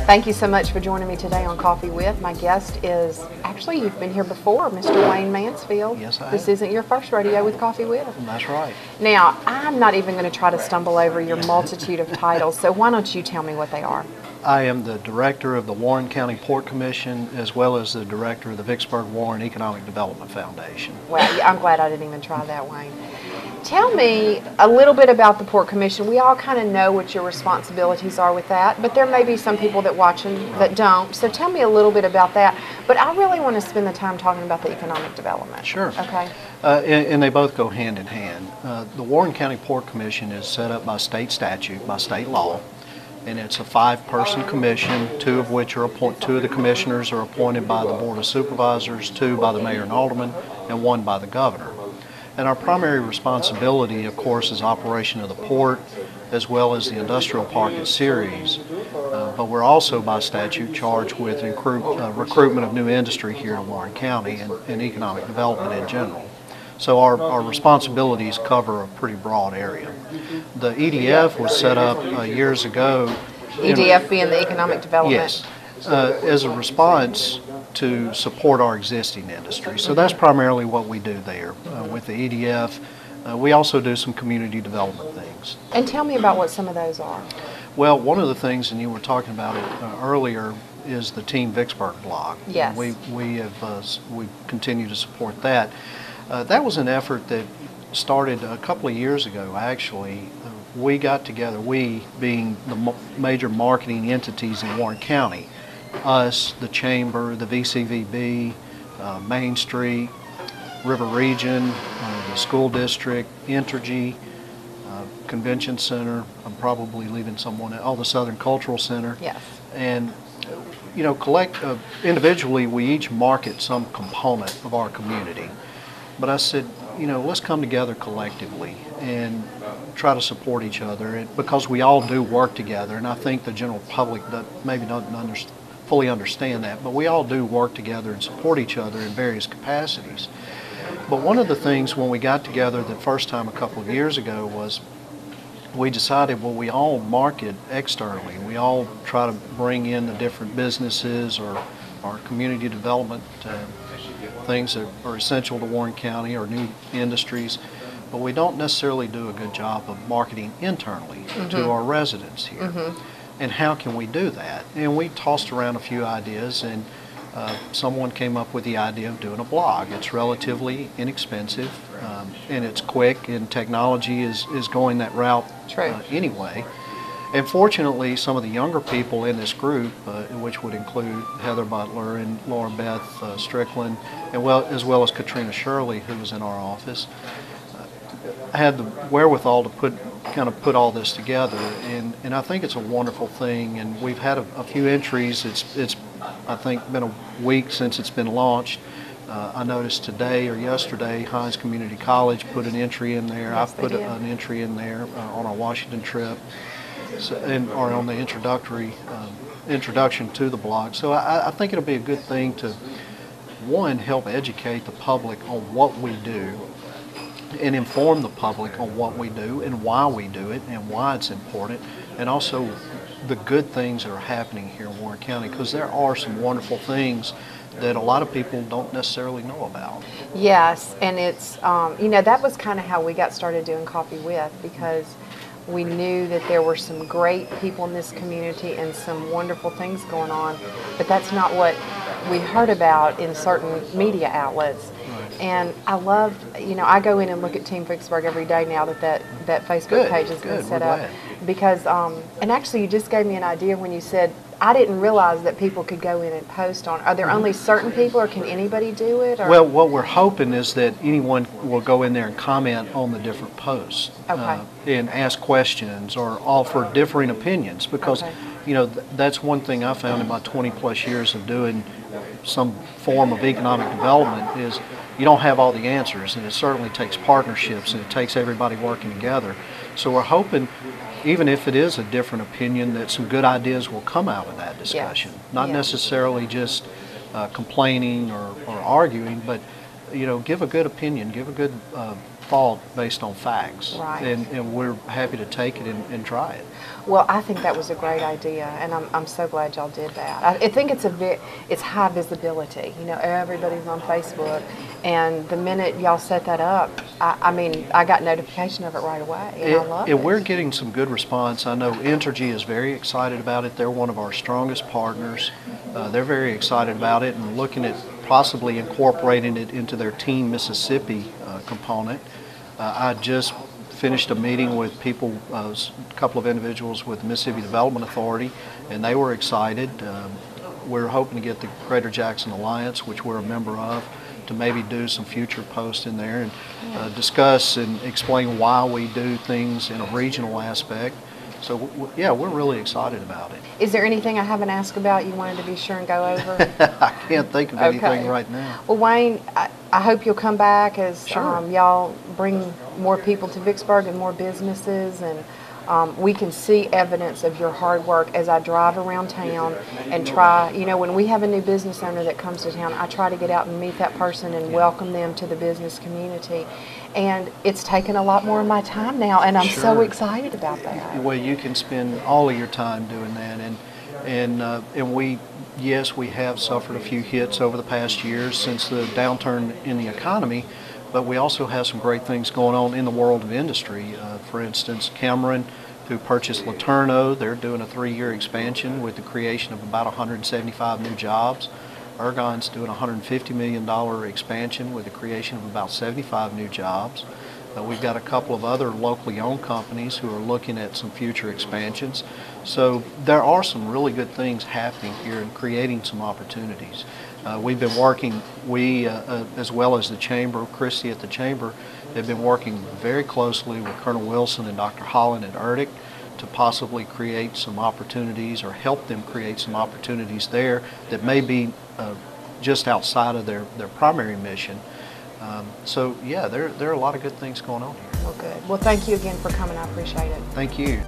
Thank you so much for joining me today on Coffee With. My guest is, actually, you've been here before, Mr. Wayne Mansfield. Yes, I have. This isn't your first rodeo with Coffee With. That's right. Now, I'm not even going to try to stumble over your multitude of titles, so why don't you tell me what they are? I am the director of the Warren County Port Commission, as well as the director of the Vicksburg-Warren Economic Development Foundation. Well, I'm glad I didn't even try that, Wayne. Tell me a little bit about the Port Commission. We all kind of know what your responsibilities are with that, but there may be some people that watch that don't. So tell me a little bit about that. But I really want to spend the time talking about the economic development. Sure. Okay. And they both go hand in hand. The Warren County Port Commission is set up by state statute, by state law, and it's a 5-person commission, two of the commissioners are appointed by the Board of Supervisors, 2 by the mayor and alderman, and 1 by the governor. And our primary responsibility, of course, is operation of the port, as well as the industrial park at Ceres. But we're also, by statute, charged with recruitment of new industry here in Warren County and economic development in general. So our responsibilities cover a pretty broad area. The EDF was set up years ago. EDF being the economic development? Yes, as a response to support our existing industry. So that's primarily what we do there with the EDF. We also do some community development things. And tell me about what some of those are. Well, one of the things, and you were talking about it earlier, is the TeamVicksburg blog. Yes. We continue to support that. That was an effort that started a couple of years ago, actually. We got together, we being the major marketing entities in Warren County, us, the Chamber, the VCVB, Main Street, River Region, the school district, Entergy, Convention Center, I'm probably leaving someone, the Southern Cultural Center. Yes. And you know, individually we each market some component of our community. But I said, you know, let's come together collectively and try to support each other, because we all do work together, and I think the general public maybe doesn't fully understand that, but we all do work together and support each other in various capacities. But one of the things when we got together the first time a couple of years ago was we decided, well, we all market externally. We all try to bring in the different businesses or our community development things that are essential to Warren County or new industries, but we don't necessarily do a good job of marketing internally to our residents here. And how can we do that? And we tossed around a few ideas, and someone came up with the idea of doing a blog. It's relatively inexpensive, and it's quick, and technology is going that route anyway. And fortunately, some of the younger people in this group, which would include Heather Butler and Laura Beth Strickland, as well as Katrina Shirley, who was in our office, had the wherewithal to put all this together. And I think it's a wonderful thing. And we've had a few entries. It's I think been a week since it's been launched. I noticed today or yesterday, Hines Community College put an entry in there. Yes, I've put an entry in there on our Washington trip. Or on the introduction to the blog. So I think it'll be a good thing to, one, help educate the public on what we do and inform the public on what we do and why we do it and why it's important, and also the good things that are happening here in Warren County, because there are some wonderful things that a lot of people don't necessarily know about. Yes, and it's, you know, that was kind of how we got started doing Coffee With, because we knew that there were some great people in this community and some wonderful things going on, but that's not what we heard about in certain media outlets. Right. And I love, you know, I go in and look at Vicksburg every day now that Facebook page has been set up. Because, and actually you just gave me an idea when you said, I didn't realize that people could go in and post on. Are there only certain people, or can anybody do it? Or? Well, what we're hoping is that anyone will go in there and comment on the different posts, and ask questions or offer differing opinions, because you know, that's one thing I found in my 20+ years of doing some form of economic development is you don't have all the answers, and it certainly takes partnerships, and it takes everybody working together. So we're hoping, even if it is a different opinion, that some good ideas will come out of that discussion. Not necessarily just complaining or arguing, but you know, give a good opinion, give a good thought based on facts. Right. And we're happy to take it and try it. Well, I think that was a great idea, and I'm so glad y'all did that. I think it's high visibility. You know, everybody's on Facebook, and the minute y'all set that up, I mean, I got notification of it right away, and I love it. And we're getting some good response. I know Entergy is very excited about it. They're one of our strongest partners. They're very excited about it and looking at possibly incorporating it into their Team Mississippi component. I just finished a meeting with people, a couple of individuals with the Mississippi Development Authority, and they were excited. We're hoping to get the Greater Jackson Alliance, which we're a member of, to maybe do some future posts in there and discuss and explain why we do things in a regional aspect. So yeah, we're really excited about it. Is there anything I haven't asked about you wanted to be sure and go over? I can't think of anything right now. Well, Wayne, I hope you'll come back as Sure. y'all bring more people to Vicksburg and more businesses, and we can see evidence of your hard work as I drive around town and try, you know, when we have a new business owner that comes to town, I try to get out and meet that person and welcome them to the business community. And it's taken a lot more of my time now, and I'm so Sure. excited about that. Well, you can spend all of your time doing that, and we, yes, we have suffered a few hits over the past years since the downturn in the economy, but we also have some great things going on in the world of industry. For instance, Cameron, who purchased Laterno, they're doing a 3-year expansion with the creation of about 175 new jobs. Ergon's doing a $150 million expansion with the creation of about 75 new jobs. We've got a couple of other locally owned companies who are looking at some future expansions. So there are some really good things happening here and creating some opportunities. We've been working, as well as the Chamber, Christy at the Chamber, have been working very closely with Colonel Wilson and Dr. Holland at ERDIC to possibly create some opportunities or help them create some opportunities there that may be just outside of their primary mission. So yeah, there are a lot of good things going on here. Well, good. Well, thank you again for coming. I appreciate it. Thank you.